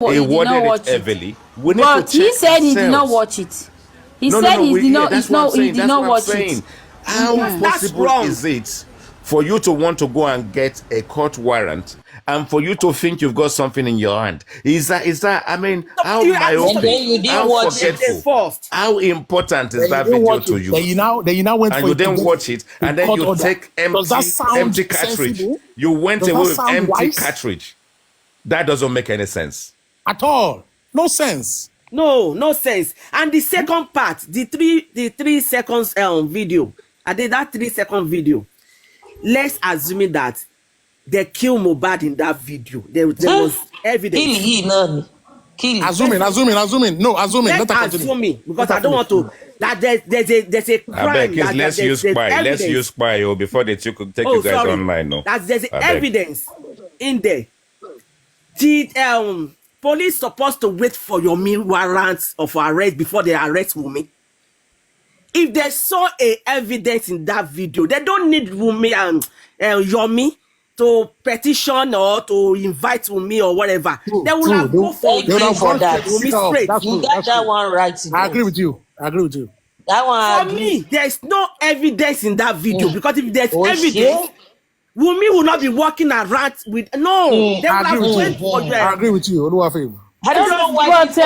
He did worded not it watch heavily. it. We need But to he check said he did not ourselves. watch it. He No, said he did not. that's It's what I'm not. He saying. did That's not what I'm watch saying. it. How That's possible wrong. is it for you to want to go and get a court warrant and for you to think you've got something in your hand? Is that I mean, how You have to myopic, then you didn't how watch it forgetful, first. how important is Then you that didn't video watch to it. you? Then you now went And for you it to didn't get watch it, a and then court you order. take Does that sound empty cartridge. sensible? You went Does away that with sound empty wise? cartridge. That doesn't make any sense. At all. No sense. No sense. And the second part, the 3 seconds video, I did that 3-second video. Let's assume that they kill Mohbad in that video. There was evidence. Kill he none. Kill. Assuming. No, assuming. Let her Let's continue. assume me, because I don't want to. That there's a crime. I beg, that let's use there's spy. Let's evidence. use spy before they take you guys sorry. online. No, That there's I beg. evidence in there. The police supposed to wait for your warrants of arrest before they arrest Wumi. If they saw evidence in that video, they don't need Wumi and Yomi to petition or to invite Wumi or whatever. They will have go for that. Wumi straight. You got that one right. I agree with you. That one. For me, there's no evidence in that video because if there's evidence, shit. Wumi will not be walking around with they will have wait for you. I agree with you. I don't know why. But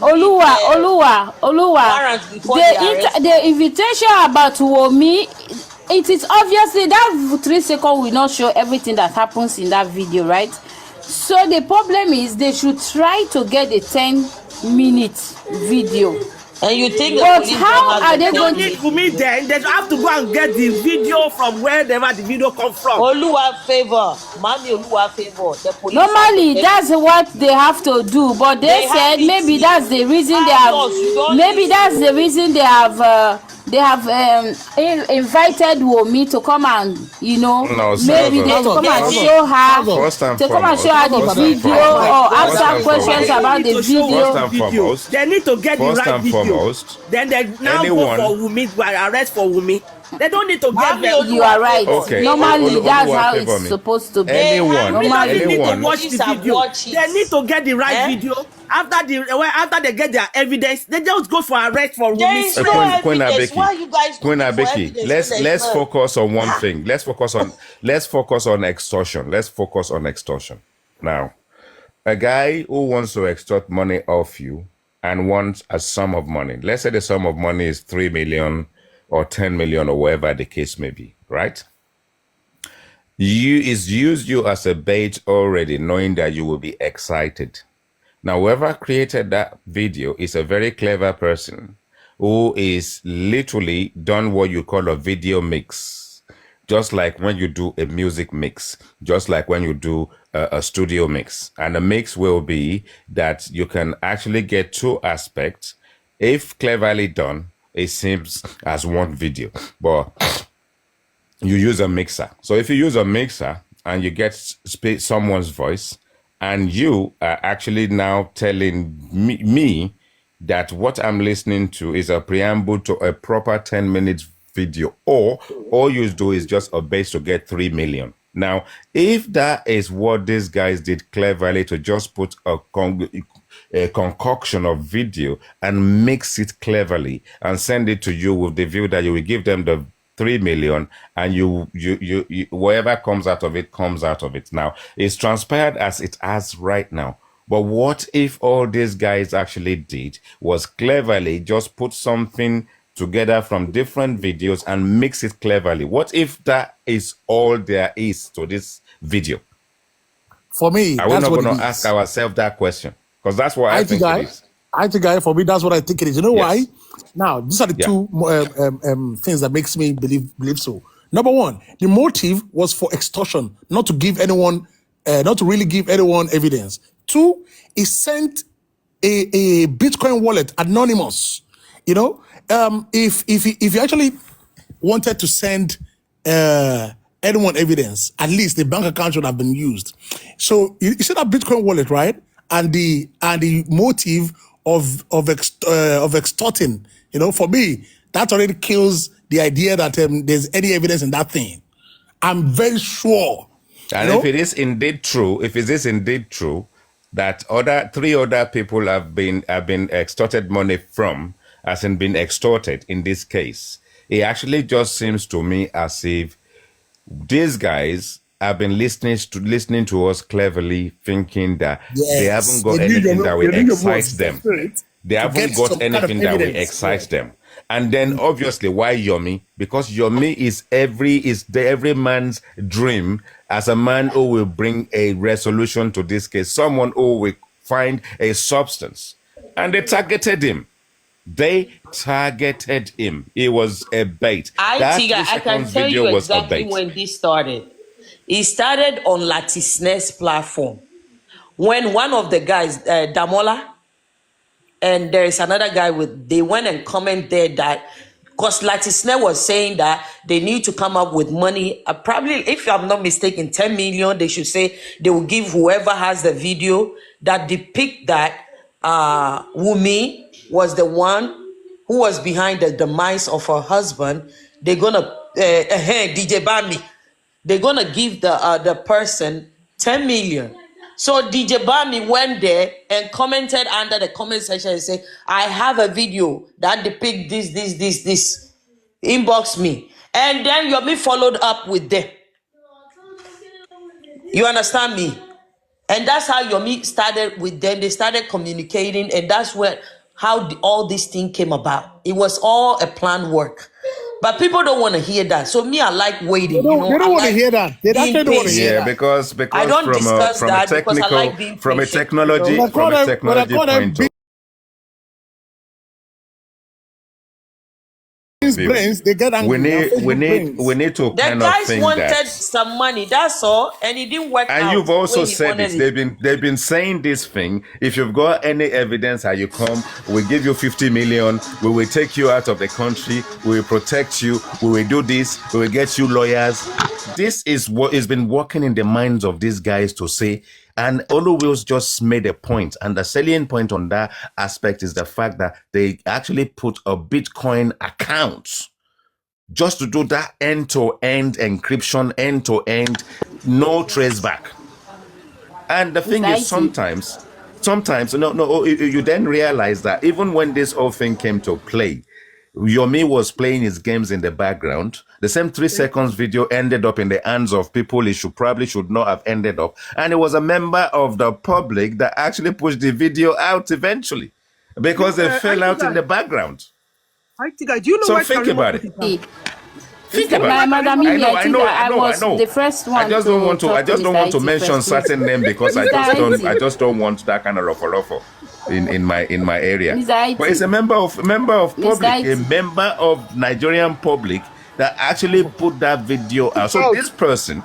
Oluwa, the invitation about Wumi, it is obviously that 3 seconds will not show everything that happens in that video, right? So the problem is they should try to get a 10-minute video. And you think, but how are they going to Wumi then? They have to go and get the video from wherever the video comes from. Oluwa favor, Mami Oluwa favor. The police normally that's what they have to do, but they said maybe that's the reason they have. Maybe that's the reason they have invited Wumi to come and maybe they come and show her to come and show her the video or ask her questions about the video. They need to get the right video. Then they now go for Wumi, arrest for Wumi. They don't need to get them. You are right. Okay. Normally, that's how it's supposed to be. Anyone need to watch the video. They need to get the right video. After they get their evidence, they just go for arrest for Wumi. Queen Abeki, let's focus on one thing. Let's focus on extortion. Let's focus on extortion. Now, a guy who wants to extort money off you and wants a sum of money. Let's say the sum of money is 3 million or 10 million or whatever the case may be, right? Is used you as a bait already, knowing that you will be excited. Now, whoever created that video is a very clever person who is literally done what you call a video mix. Just like when you do a music mix, just like when you do a studio mix. And the mix will be that you can actually get 2 aspects. If cleverly done, it seems as one video, but you use a mixer. So if you use a mixer and you get someone's voice, and you are actually now telling me that what I'm listening to is a preamble to a proper 10 minutes video, or all you do is just a base to get 3 million. Now, if that is what these guys did cleverly to just put a concoction of video and mix it cleverly and send it to you with the view that you will give them the 3 million and you whatever comes out of it. Now, it's transpired as it has right now. But what if all these guys actually did was cleverly just put something together from different videos and mix it cleverly? What if that is all there is to this video? For me, we're not going to ask ourselves that question, because that's what I think it is. For me, that's what I think it is. You know why? Now, these are the 2 things that makes me believe so. Number 1, the motive was for extortion, not to give anyone, not to really give anyone evidence. 2, he sent a Bitcoin wallet, anonymous. If you actually wanted to send anyone evidence, at least the bank account should have been used. So you said that Bitcoin wallet, right? And the motive of extorting, for me, that already kills the idea that there's any evidence in that thing. I'm very sure. And if it is indeed true, that three other people have been extorted money from, as in been extorted in this case. It actually just seems to me as if these guys have been listening to us cleverly, thinking that they haven't got anything that will excite them. They haven't got anything that will excite them. And then obviously, why Yomi? Because Yomi is every man's dream as a man who will bring a resolution to this case, someone who will find a substance. And they targeted him. It was a bait. I can tell you exactly when this started. It started on Latisness platform. When one of the guys, Damola, and there is another guy they went and commented there that, because Latisne was saying that they need to come up with money, probably, if I'm not mistaken, 10 million, they should say they will give whoever has the video that depict that Wumi was the one who was behind the demise of her husband. They're gonna, DJ Bami, they're gonna give the person 10 million. So DJ Bami went there and commented under the comment section and said, I have a video that depicts this. Inbox me. And then Yomi followed up with them. You understand me? And that's how Yomi started with them. They started communicating, and that's how all this thing came about. It was all a planned work. But people don't want to hear that. So me, I like waiting. They don't want to hear that. They actually don't want to hear that. Yeah, because I don't discuss that because I like being from a technology point of brains, they get angry. We need to kind of think that. The guys wanted some money, that's all, and it didn't work out. And you've also said it. They've been saying this thing. If you've got any evidence how you come, we'll give you 50 million. We will take you out of the country. We will protect you. We will do this. We will get you lawyers. This is what has been working in the minds of these guys to say. And Olu Wills just made a point, and the salient point on that aspect is the fact that they actually put a Bitcoin account just to do that end-to-end encryption, end-to-end, no traceback. And the thing is, sometimes, you then realize that even when this whole thing came to play, Yomi was playing his games in the background. The same 3 seconds video ended up in the hands of people it should not have ended up. And it was a member of the public that actually pushed the video out eventually because they fell out in the background. Do you know so think about it. Think about it. I was the first one. I just don't want to mention certain names because I just don't want that kind of ruffle in my area. But it's a member of public, a member of Nigerian public that actually put that video out. So this person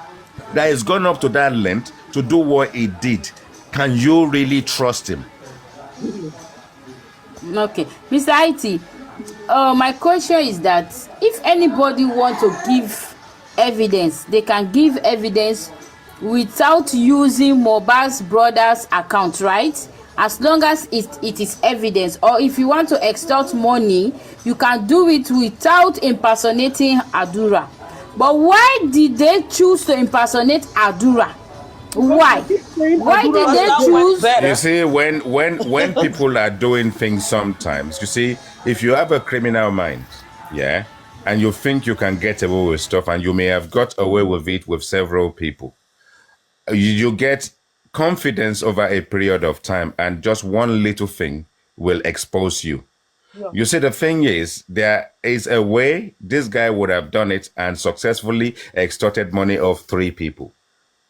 that has gone up to that length to do what he did, can you really trust him? Okay, Mr. IT. My question is that if anybody wants to give evidence, they can give evidence without using Mohbad's brother's account, right? As long as it is evidence. Or if you want to extort money, you can do it without impersonating Adura. But why did they choose to impersonate Adura? Why did they choose? You see, when people are doing things sometimes, you see, if you have a criminal mind, yeah, and you think you can get away with stuff, and you may have got away with it with several people, you get confidence over a period of time, and just one little thing will expose you. Yeah. You see, the thing is, there is a way this guy would have done it and successfully extorted money of 3 people.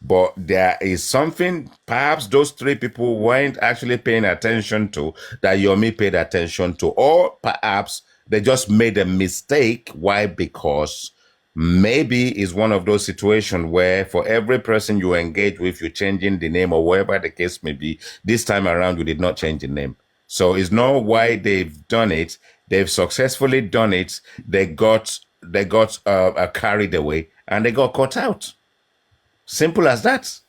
But there is something perhaps those 3 people weren't actually paying attention to that Yomi paid attention to, or perhaps they just made a mistake. Why? Because maybe it's one of those situations where for every person you engage with, you're changing the name or whatever the case may be. This time around, you did not change the name. So it's not why they've done it. They've successfully done it. They got carried away and they got caught out. Simple as that.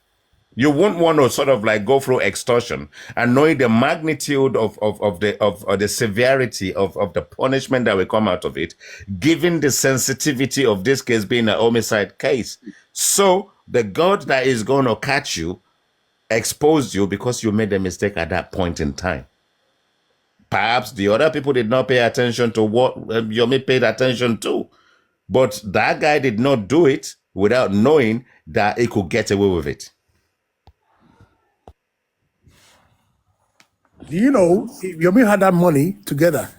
You won't want to sort of like go through extortion and knowing the magnitude of the severity of the punishment that will come out of it, given the sensitivity of this case being a homicide case. So the God that is going to catch you exposed you because you made a mistake at that point in time. Perhaps the other people did not pay attention to what Yomi paid attention to. But that guy did not do it without knowing that he could get away with it. Do you know, if Yomi had that money together,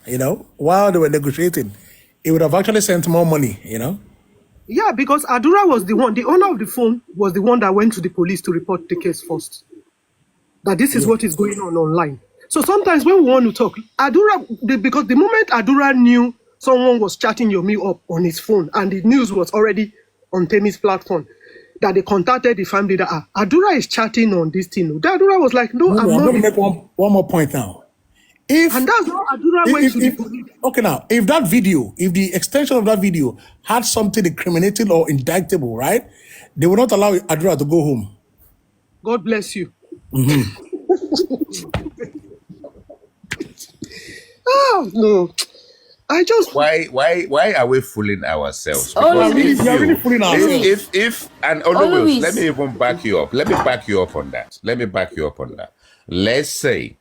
while they were negotiating, he would have actually sent more money, Yeah, because Adura was the owner of the phone was the one that went to the police to report the case first. That this is what is going on online. So sometimes when we want to talk, because the moment Adura knew someone was chatting Yomi up on his phone and the news was already on Temi's platform, that they contacted the family that Adura is chatting on this thing. The Adura was like, no, I'm not. Let me make one more point now. And that's how Adura went to the police. Okay, now, if the extension of that video had something incriminating or indictable, right, they would not allow Adura to go home. God bless you. Oh, no. I just why are we fooling ourselves? Because really fooling ourselves. Always, let me even back you up. Let me back you up on that. Let's say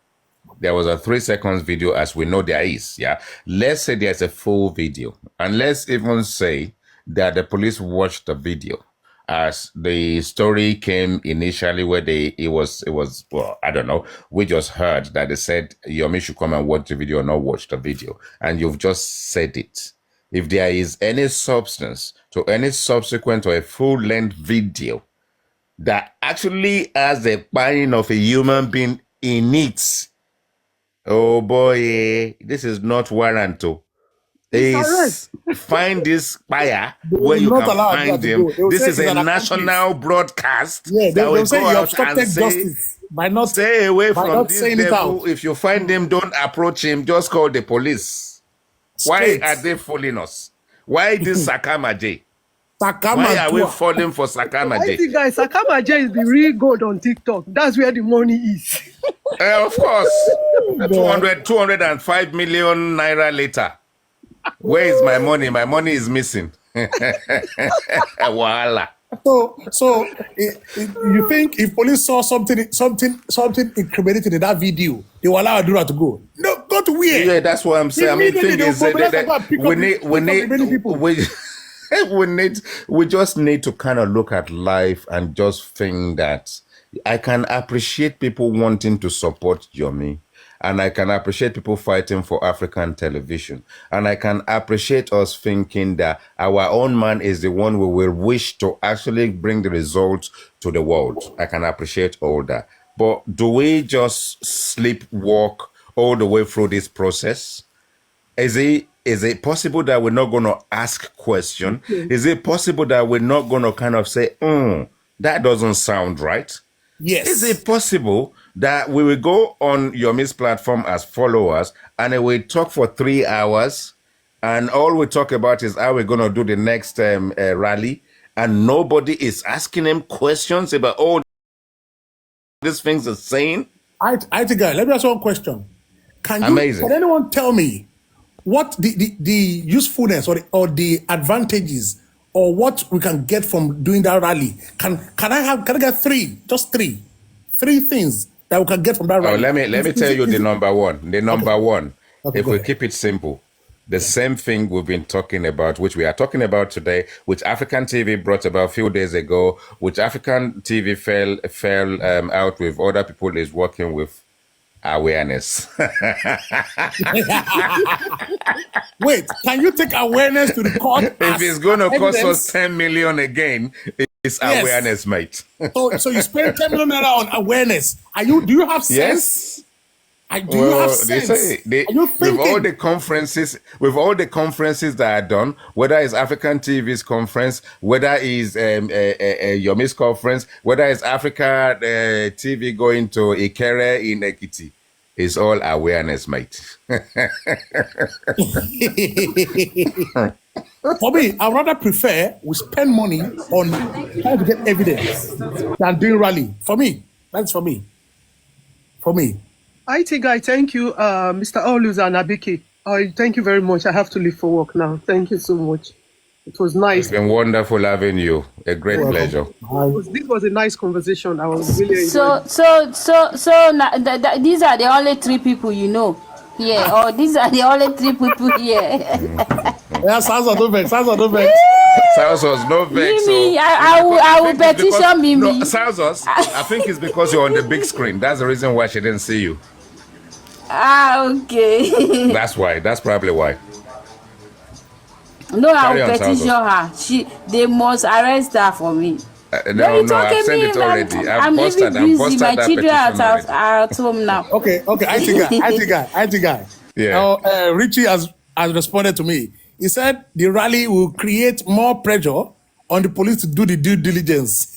there was a 3 seconds video, as we know there is. Yeah. Let's say there's a full video, and let's even say that the police watched the video. As the story came initially, where it was well, I don't know. We just heard that they said Yomi should come and watch the video or not watch the video, and you've just said it. If there is any substance to any subsequent or a full-length video that actually has the buying of a human being in it, oh boy, this is not warranted. Find this buyer where you can find him. This is a national broadcast. Yeah, that will say go you out obstructed and say, justice by not stay away from this saying devil. If you find him, don't approach him. Just call the police. Straight. Why are they fooling us? Why this Sakama J? Sakama Why are we falling for Sakama I J? think, guys, Sakama J is the real gold on TikTok. That's where the money is. Of course. 205 million naira later. Where is my money? My money is missing. Voila. So you think if police saw something incriminating in that video, they will allow Adura to go? No, go to where? Yeah, that's what I'm saying. I mean, thing is we just need to kind of look at life and just think that I can appreciate people wanting to support Yomi. And I can appreciate people fighting for African television. And I can appreciate us thinking that our own man is the one we will wish to actually bring the results to the world. I can appreciate all that. But do we just sleepwalk all the way through this process? Is it possible that we're not going to ask questions? Is it possible that we're not going to kind of say, that doesn't sound right? Yes. Is it possible that we will go on Yomi's platform as followers and we talk for 3 hours and all we talk about is how we're going to do the next rally, and nobody is asking him questions about all these things are saying? I think, let me ask you one question. Can anyone tell me what the usefulness or the advantages or what we can get from doing that rally? Can I get three things that we can get from that rally? Let me tell you the number one. Okay, if we keep it simple, the same thing we've been talking about, which we are talking about today, which African TV brought about a few days ago, which African TV fell out with other people is working with awareness. Wait, can you take awareness to the court? If it's going to cost us 10 million again, it's awareness, mate. So you spend 10 million on awareness. Do you have sense? Do you have sense? With all the conferences that are done, whether it's African TV's conference, whether it's Yomi's conference, whether it's Africa TV going to Ikere in Ekiti, it's all awareness, mate. For me, I'd rather prefer we spend money on trying to get evidence than doing rally. For me, that's for me. I think I thank you, Mr. Oluza and Abike. Thank you very much. I have to leave for work now. Thank you so much. It was nice. It's been wonderful having you. A great pleasure. This was a nice conversation. I was really enjoying. These are the only 3 people you know here, or these are the only 3 people here. Yeah, sounds no vex. Sounds no vex. Sounds no vex. Mimi, I will petition Mimi. No, sounds I think it's because you're on the big screen. That's the reason why she didn't see you. Okay. That's why. That's probably why. No, I will petition her. They must arrest her for me. No, I've sent it already. I'm even busy. My children are at home now. Okay. IT guy. Yeah. Richie has responded to me. He said the rally will create more pressure on the police to do the due diligence.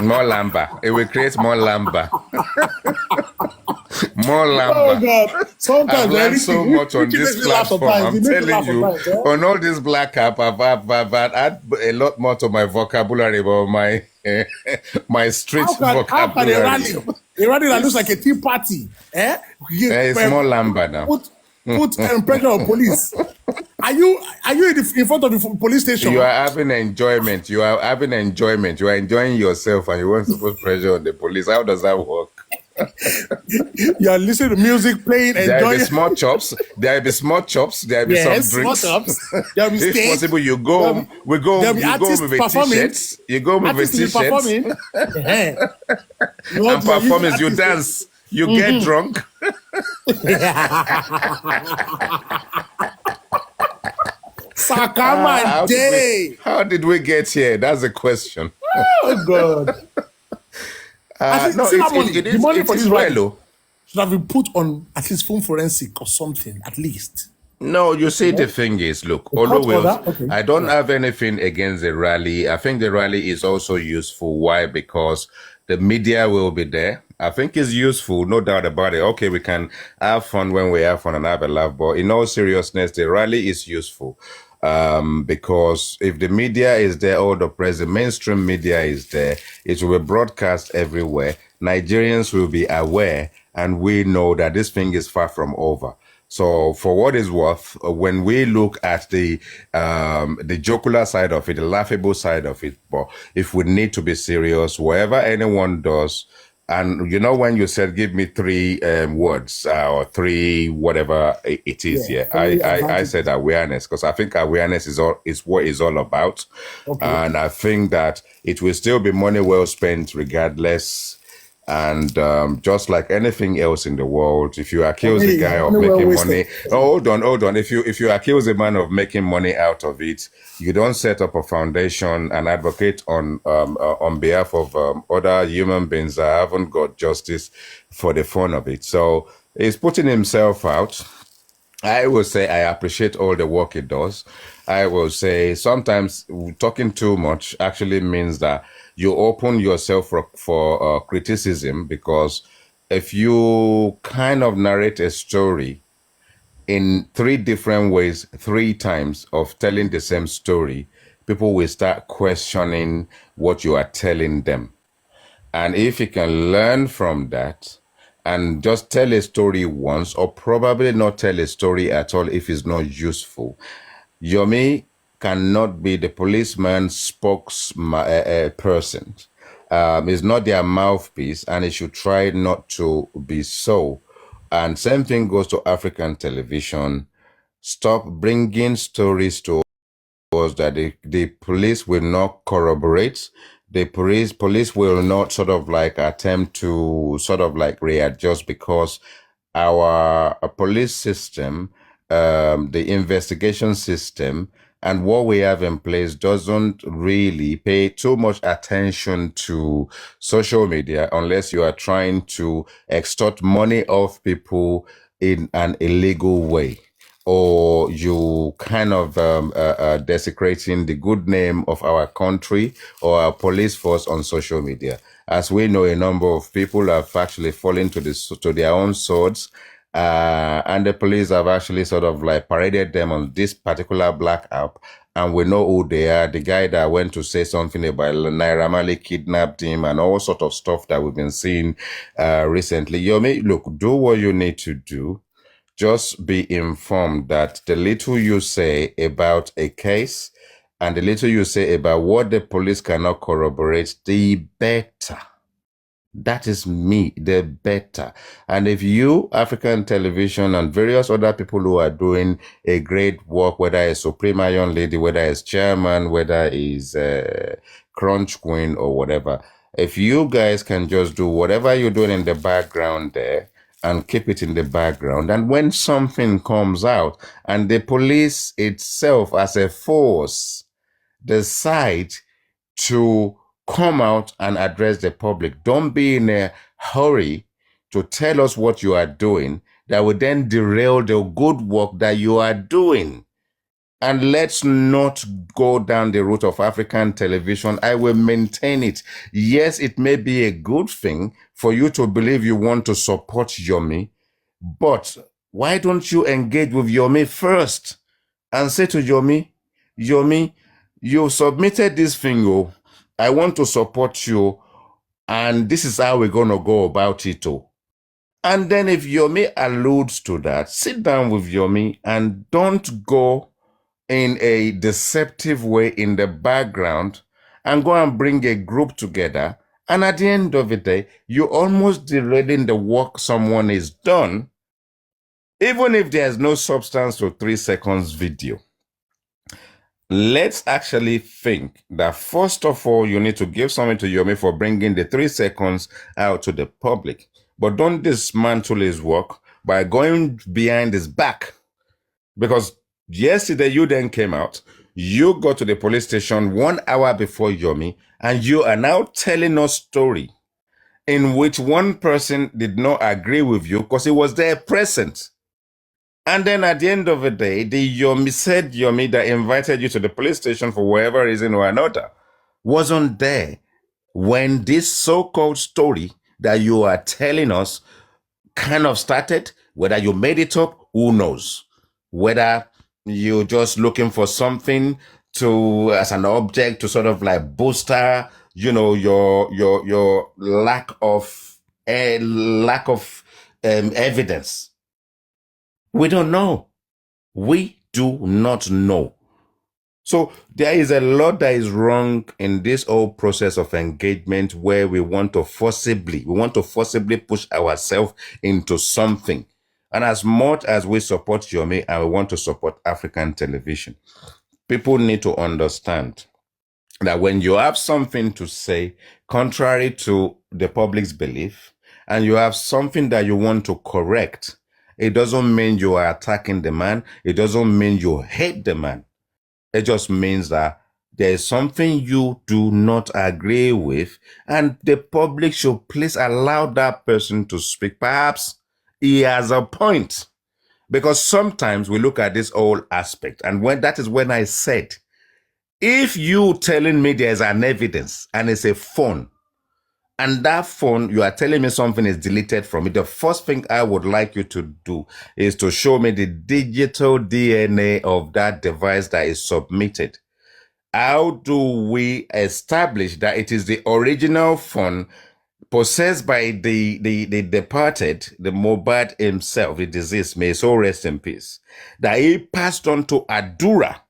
More lamba. It will create more lamba. More lamba. Oh God! Sometimes I've learned so much on this platform. I'm telling you, on all this black app, I've add a lot more to my vocabulary, about my street vocabulary. How can a rally that looks like a tea party? It's more lamba now. Put pressure on police. Are you in front of the police station? You are having enjoyment. You are enjoying yourself, and you want to put pressure on the police. How does that work? You are listening to music playing, enjoying. There will be small chops. There will be small chops. There will be some drinks. Small chops. There will be if possible, you go. We go. You go with a t-shirt. You go with a t-shirt. And performance. You dance. You get drunk. How did we get here? That's the question. Oh God. The money for this rally should have been put on at least phone forensic or something, at least. No, you see, the thing is, look, I don't have anything against the rally. I think the rally is also useful. Why? Because the media will be there. I think it's useful, no doubt about it. Okay, we can have fun when we have fun and have a laugh, but in all seriousness, the rally is useful. Because if the media is there, or the mainstream media is there, it will be broadcast everywhere. Nigerians will be aware, and we know that this thing is far from over. So for what is worth, when we look at the jocular side of it, the laughable side of it, but if we need to be serious, whatever anyone does, and you know, when you said, give me 3 words or 3 whatever it is, I said awareness, because I think awareness is what it's all about. Okay. And I think that it will still be money well spent regardless. And just like anything else in the world, if you accuse a guy of making money, hold on. If you accuse a man of making money out of it, you don't set up a foundation and advocate on behalf of other human beings that haven't got justice for the fun of it. So he's putting himself out. I will say I appreciate all the work he does. I will say sometimes talking too much actually means that you open yourself for criticism, because if you kind of narrate a story in 3 different ways, 3 times of telling the same story, people will start questioning what you are telling them. And if you can learn from that and just tell a story once, or probably not tell a story at all if it's not useful. Yomi cannot be the policeman's spokesperson. It's not their mouthpiece, and it should try not to be so. And same thing goes to African television. Stop bringing stories to us that the police will not corroborate. The police will not sort of like attempt to sort of like readjust, because our police system, the investigation system, and what we have in place doesn't really pay too much attention to social media unless you are trying to extort money off people in an illegal way, or you kind of desecrating the good name of our country or our police force on social media. As we know, a number of people have actually fallen to their own swords, and the police have actually sort of like paraded them on this particular black app, and we know who they are. The guy that went to say something about Naira Marley kidnapped him and all sort of stuff that we've been seeing recently. Yomi, look, do what you need to do. Just be informed that the little you say about a case and the little you say about what the police cannot corroborate, the better. That is me, the better. And if you, African Television, and various other people who are doing a great work, whether it's Supreme Iron Lady, whether it's Chairman, whether it's Crunch Queen or whatever, if you guys can just do whatever you're doing in the background there and keep it in the background, and when something comes out and the police itself as a force decide to come out and address the public, don't be in a hurry to tell us what you are doing that will then derail the good work that you are doing. And let's not go down the route of African Television. I will maintain it. Yes, it may be a good thing for you to believe you want to support Yomi, but why don't you engage with Yomi first and say to Yomi, Yomi, you submitted this thing, oh, I want to support you, and this is how we're going to go about it, oh. And then if Yomi alludes to that, sit down with Yomi and don't go in a deceptive way in the background and go and bring a group together. And at the end of the day, you're almost derailing the work someone is done, even if there's no substance to 3 seconds video. Let's actually think that first of all, you need to give something to Yomi for bringing the 3 seconds out to the public. But don't dismantle his work by going behind his back. Because yesterday you then came out, you go to the police station 1 hour before Yomi, and you are now telling us story in which one person did not agree with you because he was there present. And then at the end of the day, the Yomi that invited you to the police station for whatever reason or another wasn't there when this so-called story that you are telling us kind of started. Whether you made it up, who knows? Whether you're just looking for something to, as an object to sort of like bolster, you know, your lack of evidence. We don't know. We do not know. So there is a lot that is wrong in this whole process of engagement where we want to forcibly push ourselves into something. And as much as we support Yomi and we want to support African Television, people need to understand that when you have something to say contrary to the public's belief and you have something that you want to correct, it doesn't mean you are attacking the man. It doesn't mean you hate the man. It just means that there is something you do not agree with, and the public should please allow that person to speak. Perhaps he has a point. Because sometimes we look at this whole aspect, and that is when I said, if you telling me there's an evidence and it's a phone, and that phone, you are telling me something is deleted from it, the first thing I would like you to do is to show me the digital DNA of that device that is submitted. How do we establish that it is the original phone possessed by the departed, the Mohbad himself, the deceased, may so rest in peace, that he passed on to Adura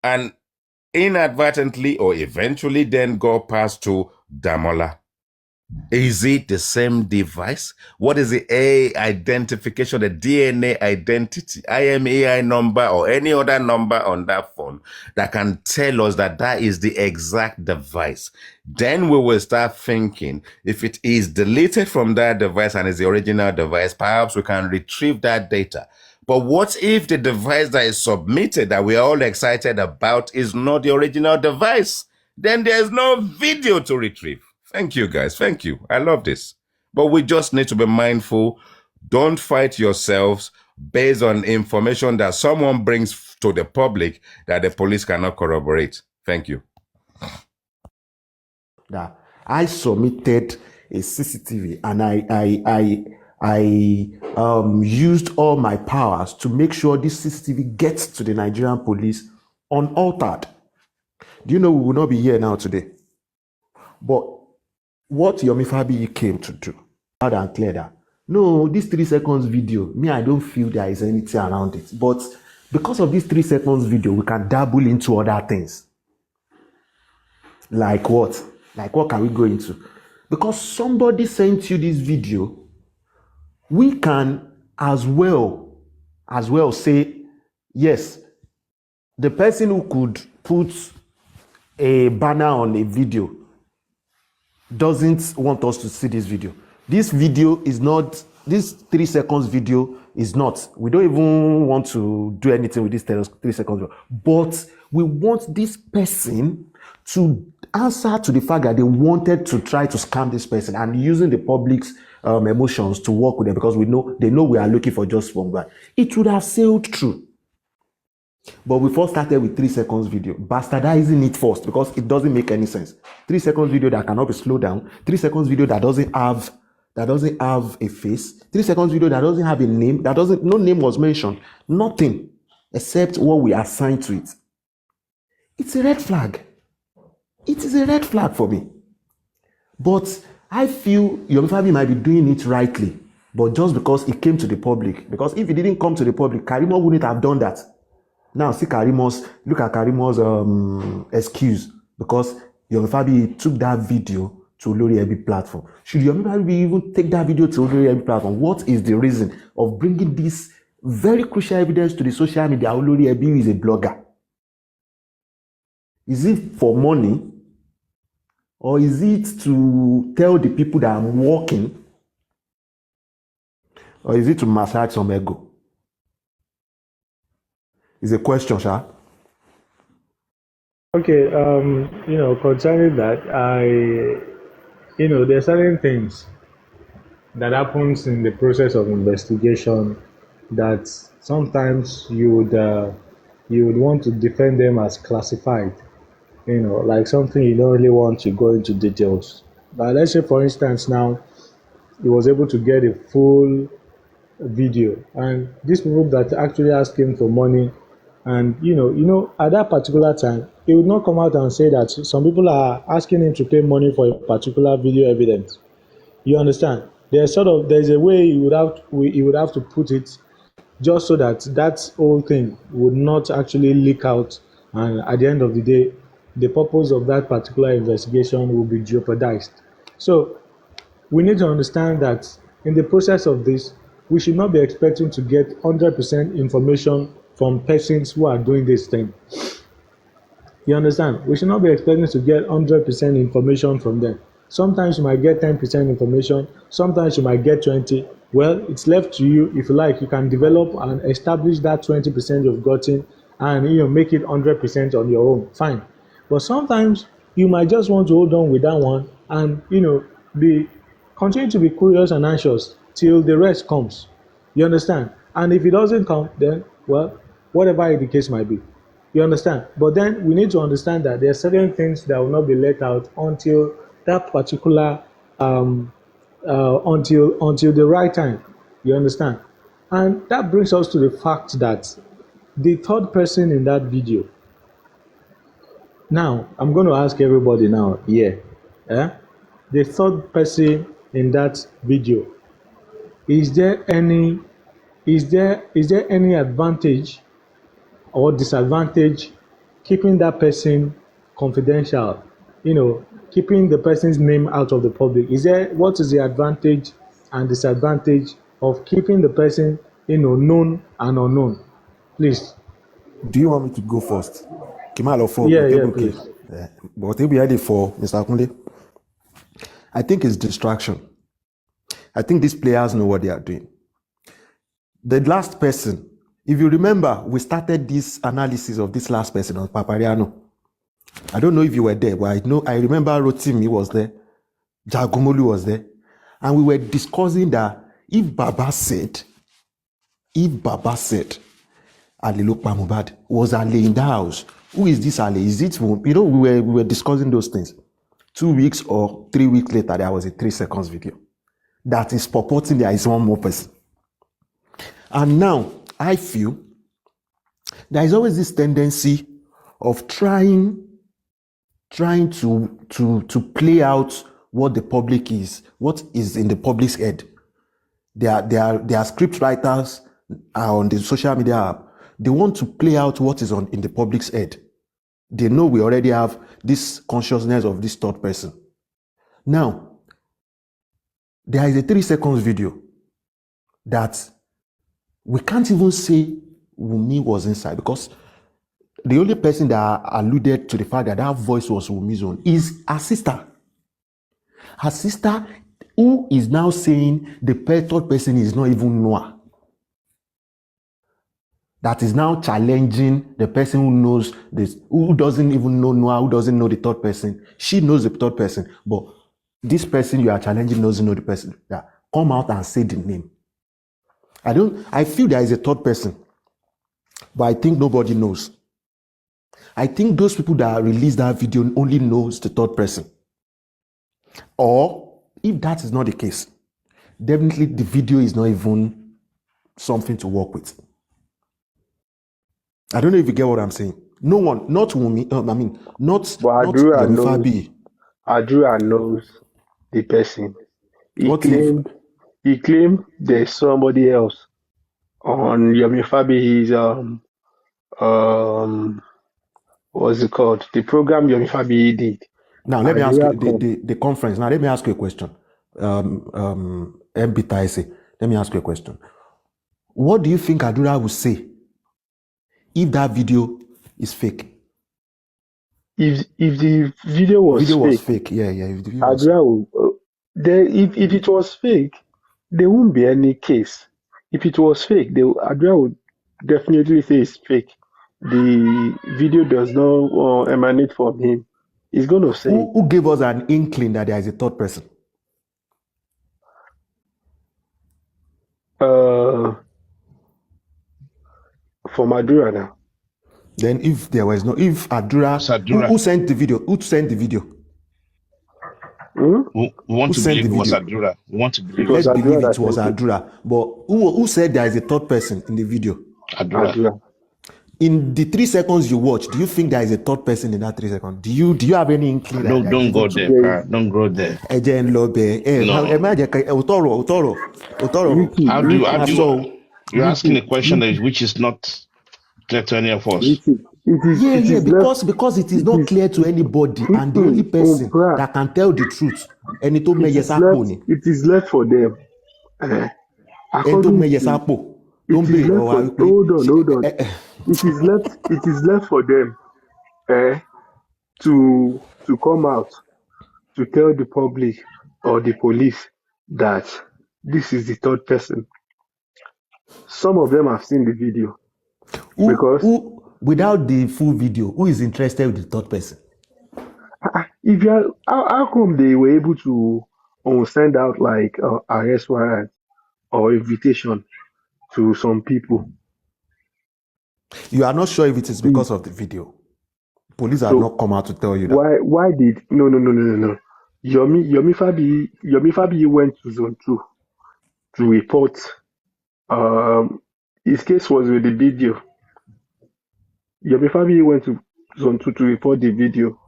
and inadvertently or eventually then got passed to Damola? Is it the same device? What is the identification, the DNA identity, IMEI number or any other number on that phone that can tell us that that is the exact device? Then we will start thinking, if it is deleted from that device and is the original device, perhaps we can retrieve that data. But what if the device that is submitted that we are all excited about is not the original device? Then there's no video to retrieve. Thank you, guys. Thank you. I love this. But we just need to be mindful. Don't fight yourselves based on information that someone brings to the public that the police cannot corroborate. Thank you. That I submitted a CCTV and I used all my powers to make sure this CCTV gets to the Nigerian police unaltered. Do you know we will not be here now today? But what Yomi Fabiyi came to do, loud and clear, that no, this 3 seconds video, me, I don't feel there is anything around it. But because of this 3 seconds video, we can dabble into other things. Like what? Like what can we go into? Because somebody sent you this video, we can as well say, yes, the person who could put a banner on a video doesn't want us to see this video. This video is not, this 3 seconds video is not. We don't even want to do anything with this 3 seconds video. But we want this person to answer to the fact that they wanted to try to scam this person and using the public's emotions to work with them, because they know we are looking for just one guy. It would have sailed through. But we first started with 3 seconds video, bastardizing it first because it doesn't make any sense. 3 seconds video that cannot be slowed down, 3 seconds video that doesn't have a face, 3 seconds video that doesn't have a name, no name was mentioned, nothing except what we assigned to it. It's a red flag. It is a red flag for me. But I feel Yomi Fabi might be doing it rightly, but just because it came to the public. Because if it didn't come to the public, Karimo wouldn't have done that. Now look at Karimo's excuse, because Yomi Fabi took that video to Olori Ebi platform. Should Yomi Fabi even take that video to Olori Ebi platform? What is the reason of bringing this very crucial evidence to the social media? Olori Ebi is a blogger. Is it for money? Or is it to tell the people that I'm working? Or is it to massage some ego? It's a question, Sha. Okay, concerning that, there are certain things that happens in the process of investigation that sometimes you would want to defend them as classified. Like something you don't really want to go into details. But let's say, for instance, now he was able to get a full video, and these people that actually asked him for money, and at that particular time, he would not come out and say that some people are asking him to pay money for a particular video evidence. You understand? There's a way he would have to put it, just so that whole thing would not actually leak out, and at the end of the day, the purpose of that particular investigation will be jeopardized. So we need to understand that in the process of this, we should not be expecting to get 100% information from persons who are doing this thing. You understand? We should not be expecting to get 100% information from them. Sometimes you might get 10% information, sometimes you might get 20. Well, it's left to you. If you like, you can develop and establish that 20% you've gotten and make it 100% on your own. Fine. But sometimes you might just want to hold on with that one and continue to be curious and anxious till the rest comes. You understand? And if it doesn't come, then whatever the case might be. You understand? But then we need to understand that there are certain things that will not be let out until that particular until the right time. You understand? And that brings us to the fact that the third person in that video. Now, I'm going to ask everybody now here. The third person in that video, is there any advantage or disadvantage keeping that person confidential? Keeping the person's name out of the public. What is the advantage and disadvantage of keeping the person, known and unknown? Please. Do you want me to go first? Yeah, please. But if we had it for Mr. Akunle, I think it's distraction. I think these players know what they are doing. The last person, if you remember, we started this analysis of this last person on Papariano. I don't know if you were there, but I remember Rotimi was there, Jagumolu was there, and we were discussing that if Baba said Ali Lokpa Mohbad was Ali in the house, who is this Ali? Is it, we were discussing those things. 2 weeks or 3 weeks later, there was a 3 seconds video that is purporting there is one more person. And now I feel there is always this tendency of trying to play out what the public is, what is in the public's head. There are script writers on the social media app. They want to play out what is in the public's head. They know we already have this consciousness of this third person. Now, there is a 3 seconds video that we can't even say Wumi was inside, because the only person that alluded to the fact that that voice was Wumi's own is her sister. Her sister, who is now saying the third person is not even Noah. That is now challenging the person who knows this, who doesn't even know Noah, who doesn't know the third person. She knows the third person, but this person you are challenging doesn't know the person. That come out and say the name. I feel there is a third person, but I think nobody knows. I think those people that released that video only knows the third person. Or if that is not the case, definitely the video is not even something to work with. I don't know if you get what I'm saying. No one, not Wumi, not Fabi. Adura knows the person. He claimed there's somebody else on Yomi Fabi's what's it called? The program Yomi Fabi did. Now let me ask you the conference. Now let me ask you a question. Mbitaise, let me ask you a question. What do you think Adura will say if that video is fake? If the video was fake, yeah. If the video Adura will. If it was fake, there won't be any case. If it was fake, Adura would definitely say it's fake. The video does not emanate from him. He's going to say. Who gave us an inkling that there is a third person? From Adura now. Then if there was if Adura, who sent the video? Who sent the video? We want to believe it was Adura. We want to believe Let's believe it was Adura. But who said there is a third person in the video? Adura. In the 3 seconds you watch, do you think there is a third person in that 3 seconds? Do you have any inkling? Don't go there. Don't go there. You're asking a question which is not clear to any of us. Because it is not clear to anybody, and the only person that can tell the truth, it is left for them. Hold on. It is left for them to come out to tell the public or the police that this is the third person. Some of them have seen the video. Without the full video, who is interested with the third person? How come they were able to send out like arrest warrant or invitation to some people? You are not sure if it is because of the video. Police have not come out to tell you that. Why did no? Yomi Fabi went to Zone 2 to report. His case was with the video. Yomi Fabi went to Zone 2 to report the video.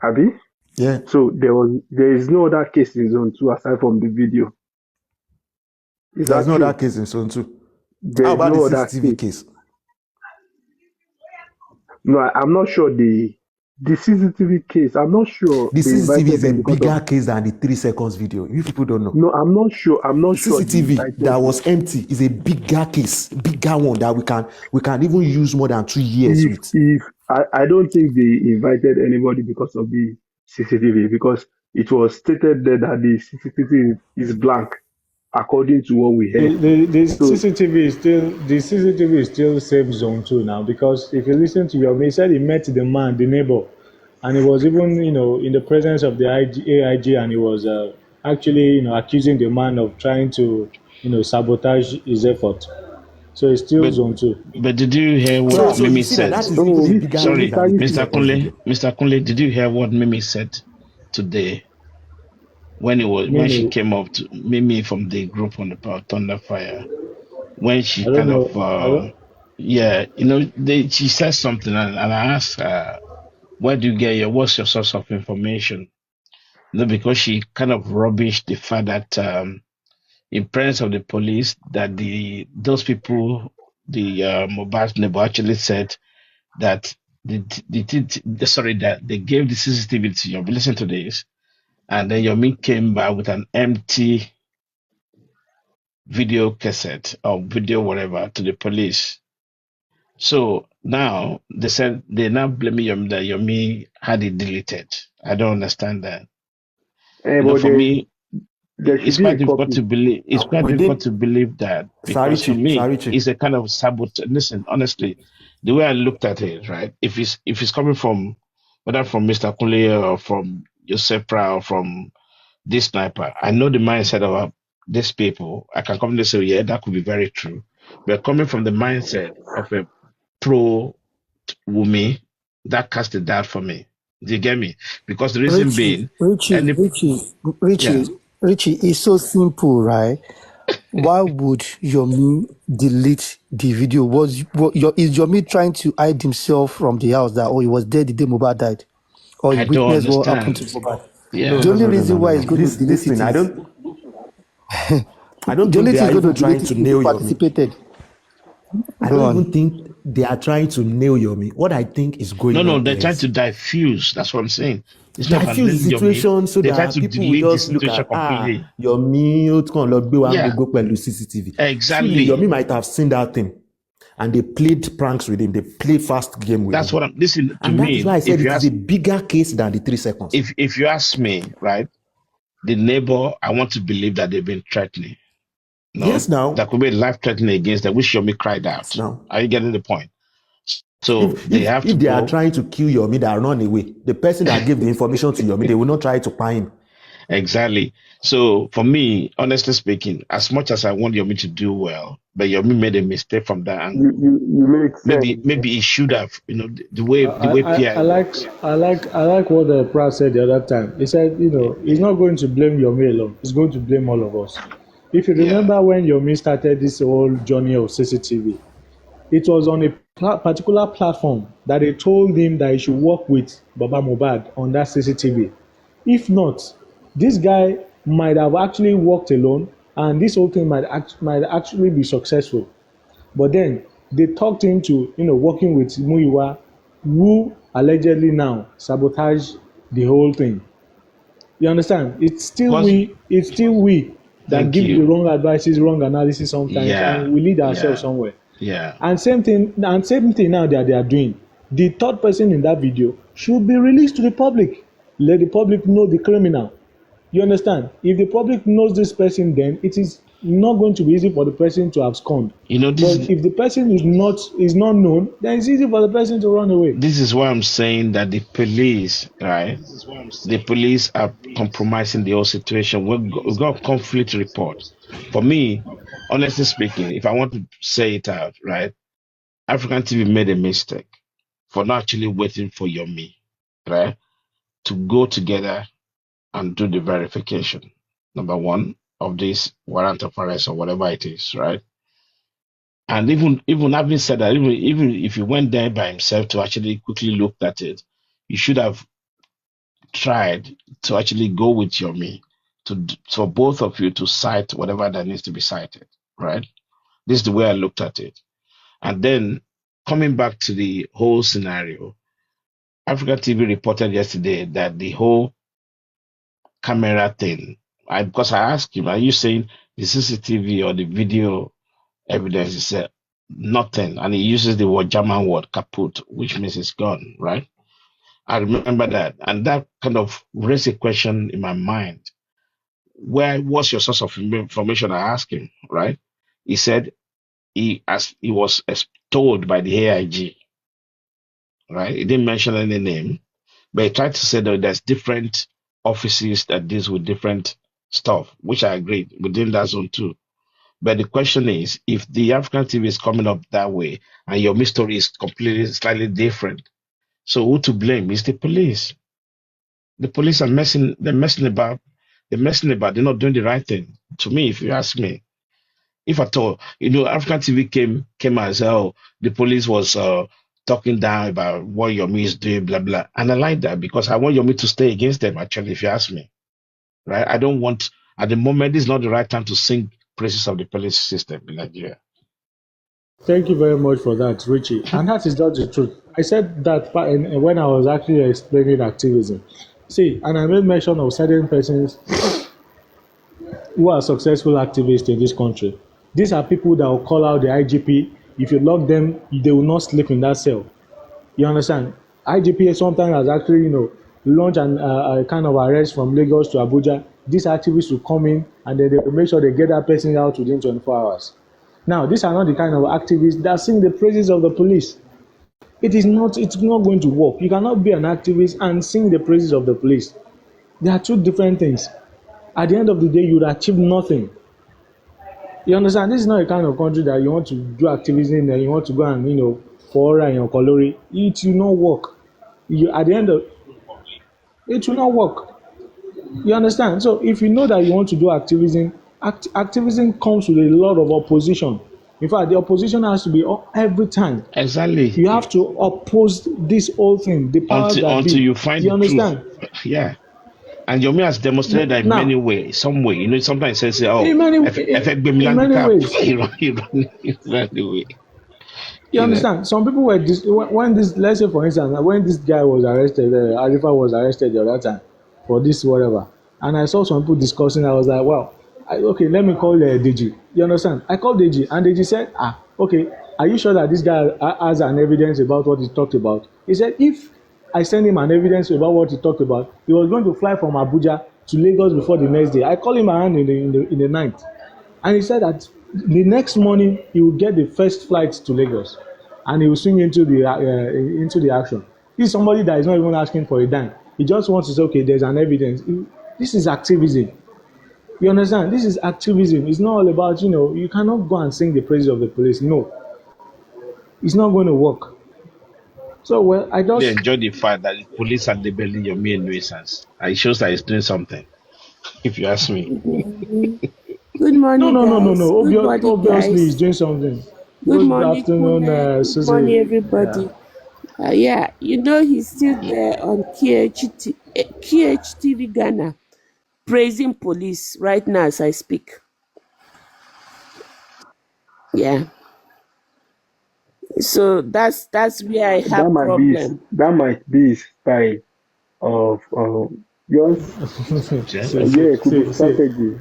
Abi? Yeah. So there is no other case in Zone 2 aside from the video. There's no other case in Zone 2. How about the CCTV case? No, I'm not sure the CCTV case. I'm not sure. The CCTV is a bigger case than the 3 seconds video. You people don't know. No, I'm not sure. CCTV that was empty is a bigger case, bigger one that we can even use more than 2 years with. I don't think they invited anybody because of the CCTV, because it was stated there that the CCTV is blank, according to what we heard. The CCTV is still same Zone 2 now, because if you listen to Yomi, he said he met the man, the neighbor, and he was even in the presence of the AIG, and he was actually accusing the man of trying to sabotage his effort. So it's still Zone 2. But did you hear what Mimi said? Sorry, Mr. Kunle, did you hear what Mimi said today? When she came up to Mimi from the group on the Power Thunder Fire, when she she said something, and I asked her, where do you get what's your source of information? Because she kind of rubbished the fact that in presence of the police, that those people, the Mohbad's neighbor, actually said that that they gave the CCTV to Yomi. Listen to this, and then Yomi came back with an empty video cassette or video whatever to the police. So now they said they now blaming Yomi that Yomi had it deleted. I don't understand that. For me, it's quite difficult to believe. It's quite difficult to believe that, because for me, it's a kind of sabotage. Listen, honestly, the way I looked at it, right? If it's coming from, whether from Mr. Kunle or from Joseph Pra or from this sniper, I know the mindset of these people. I can come and say, yeah, that could be very true. But coming from the mindset of a pro Wumi, that cast a doubt for me. Do you get me? Because the reason being, Richie, it's so simple, right? Why would Yomi delete the video? Is Yomi trying to hide himself from the house that, he was dead the day Mohbad died? Or he witnessed what happened to Mohbad? Yeah. The only reason why he's going to delete it is... I don't think they are even trying to nail Yomi. I don't even think they are trying to nail Yomi. What I think is going on. No, they're trying to diffuse. That's what I'm saying. It's diffuse the situation so that people will just look at Yomi CCTV. Exactly. Yomi might have seen that thing, and they played pranks with him. They played fast game with him. That's what I'm listening to. That is why I said it is a bigger case than the 3 seconds. If you ask me, right, the neighbor, I want to believe that they've been threatening. No, yes, now that could be life-threatening against them, which Yomi cried out. Now, are you getting the point? So they have to. If they are trying to kill Yomi, they are run away. The person that gave the information to Yomi, they will not try to find him. Exactly. So for me, honestly speaking, as much as I want Yomi to do well, but Yomi made a mistake from that angle. You make sense. Maybe he should have, the way Pierre. I like what the Pratt said the other time. He said, he's not going to blame Yomi alone. He's going to blame all of us. If you remember when Yomi started this whole journey of CCTV, it was on a particular platform that they told him that he should work with Baba Mohbad on that CCTV. If not, this guy might have actually worked alone, and this whole thing might actually be successful. But then they talked him to working with Muyiwa, who allegedly now sabotage the whole thing. You understand? It's still we that give the wrong advices, wrong analysis sometimes, and we lead ourselves somewhere. Yeah. And same thing now that they are doing. The third person in that video should be released to the public. Let the public know the criminal. You understand? If the public knows this person, then it is not going to be easy for the person to abscond. But if the person is not known, then it's easy for the person to run away. This is why I'm saying that the police, right? The police are compromising the whole situation. We've got conflict report. For me, honestly speaking, if I want to say it out, right? African TV made a mistake for not actually waiting for Yomi, right? To go together and do the verification. Number one, of this warrant of arrest or whatever it is, right? And even having said that, even if he went there by himself to actually quickly look at it, you should have tried to actually go with Yomi for both of you to cite whatever that needs to be cited, right? This is the way I looked at it. And then coming back to the whole scenario, Africa TV reported yesterday that the whole camera thing, because I asked him, are you saying the CCTV or the video evidence is nothing? And he uses the word German word kaput, which means it's gone, right? I remember that. And that kind of raised a question in my mind. What's your source of information? I asked him, right? He said he was told by the AIG, right? He didn't mention any name, but he tried to say that there's different offices that deals with different stuff, which I agree within that zone too. But the question is, if the African TV is coming up that way and your mystery is slightly different, so who to blame? Is the police. The police are messing about. They're not doing the right thing. To me, if you ask me, if at all, African TV came and said, oh, the police was talking down about what Yomi is doing, blah, blah. And I like that because I want Yomi to stay against them, actually, if you ask me. Right? I don't want, at the moment, this is not the right time to sing praises of the police system in Nigeria. Thank you very much for that, Richie. And that is not the truth. I said that when I was actually explaining activism. See, and I made mention of certain persons who are successful activists in this country. These are people that will call out the IGP. If you lock them, they will not sleep in that cell. You understand? IGP sometimes has actually, launched a kind of arrest from Lagos to Abuja. These activists will come in and then they will make sure they get that person out within 24 hours. Now, these are not the kind of activists that sing the praises of the police. It's not going to work. You cannot be an activist and sing the praises of the police. They are two different things. At the end of the day, you would achieve nothing. You understand? This is not a kind of country that you want to do activism and you want to go and, for in your colori. It will not work. At the end of it will not work. You understand? So if you know that you want to do activism, activism comes with a lot of opposition. In fact, the opposition has to be every time. Exactly. You have to oppose this whole thing. The power until you find you the understand? Truth. Yeah. And Yomi has demonstrated that in many ways, some way. Sometimes says, "Oh, in many ways." You understand? Some people were let's say for instance, when this guy was arrested, Arifa was arrested the other time for this whatever, and I saw some people discussing. I was like, wow, okay, let me call DG. You understand? I called DG, and DG said, okay, are you sure that this guy has an evidence about what he talked about? He said, if I send him an evidence about what he talked about, he was going to fly from Abuja to Lagos before the next day. I called him around in the night, and he said that the next morning he will get the first flight to Lagos, and he will swing into the action. He's somebody that is not even asking for a dime. He just wants to say, okay, there's an evidence. This is activism. You understand? This is activism. It's not all about, you cannot go and sing the praises of the police. No. It's not going to work. So, I just... They enjoy the fact that the police are labeling your mere nuisance. It shows that it's doing something, if you ask me. Good morning, No. Obviously, he's doing something. Good morning, afternoon, good morning, everybody. He's still there on QHTV Ghana, praising police right now as I speak. Yeah. So that's where I have problem. That might be his style of strategy.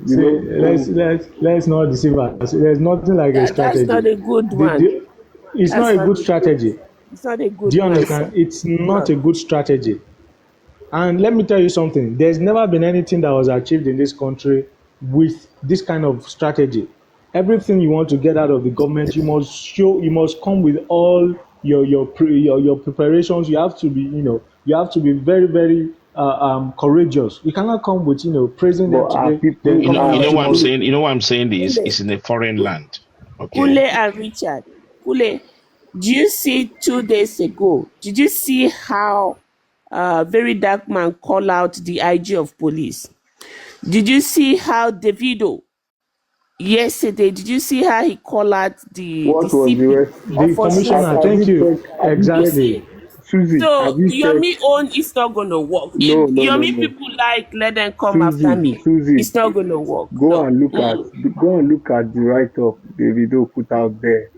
Let's not deceive us. There's nothing like a strategy. That's not a good one. It's not a good strategy. It's not a good one. Do you understand? It's not a good strategy. And let me tell you something. There's never been anything that was achieved in this country with this kind of strategy. Everything you want to get out of the government, you must come with all your preparations. You have to be very, very courageous. You cannot come with praising them today. You know what I'm saying? You know what I'm saying is it's in a foreign land. Okay. Kule and Richard. Kule, do you see 2 days ago? Did you see how Very Dark Man called out the IG of police? Did you see how Davido yesterday? Did you see how he called out the commissioner? Thank you. Exactly. Susie, so Yomi own is not gonna work. Yomi people let them come after me. Susie, it's not gonna work. Go and look at the write-up Davido put out there.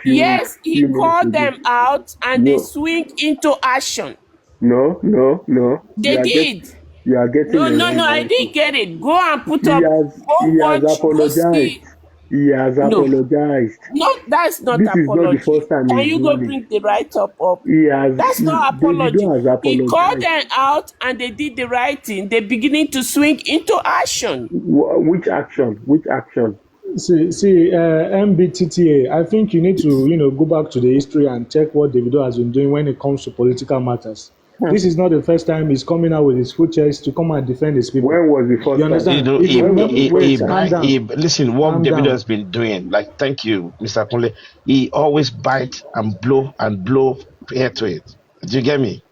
Yes, he called them out and they swing into action. No. They did. You are getting No, I didn't get it. Go and put up. He has apologized. He has apologized. No, that's not this apology. Is not the first time. Can you go bring the write-up up? That's not apology. He called them out and they did the right thing. They're beginning to swing into action. Which action? See, MBTTA, I think you need to, go back to the history and check what Davido has been doing when it comes to political matters. This is not the first time he's coming out with his full chest to come and defend his people. When was the first you understand? Listen, what Davido has been doing, thank you, Mr. Kunle, he always bite and blow air to it. Do you get me?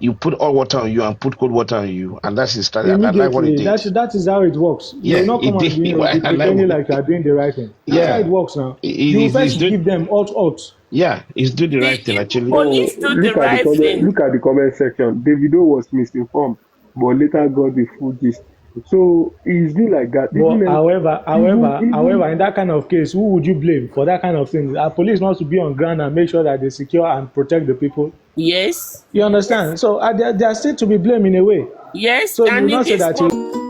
You put hot water on you and put cold water on you, and that's his strategy. I like what he did. That is how it works. Yeah, you're not coming pretending like you're doing the right thing. That's how it works now. You first give them out. Yeah, he's doing the right thing actually. Police do the right thing. Look at the comment section. Davido was misinformed, but later got the full gist. So it's been like that. But however, Even in that kind of case, who would you blame for that kind of thing? Our police wants to be on ground and make sure that they secure and protect the people. Yes. You understand? So they are still to be blamed in a way. Yes. So you And will in not say this that you.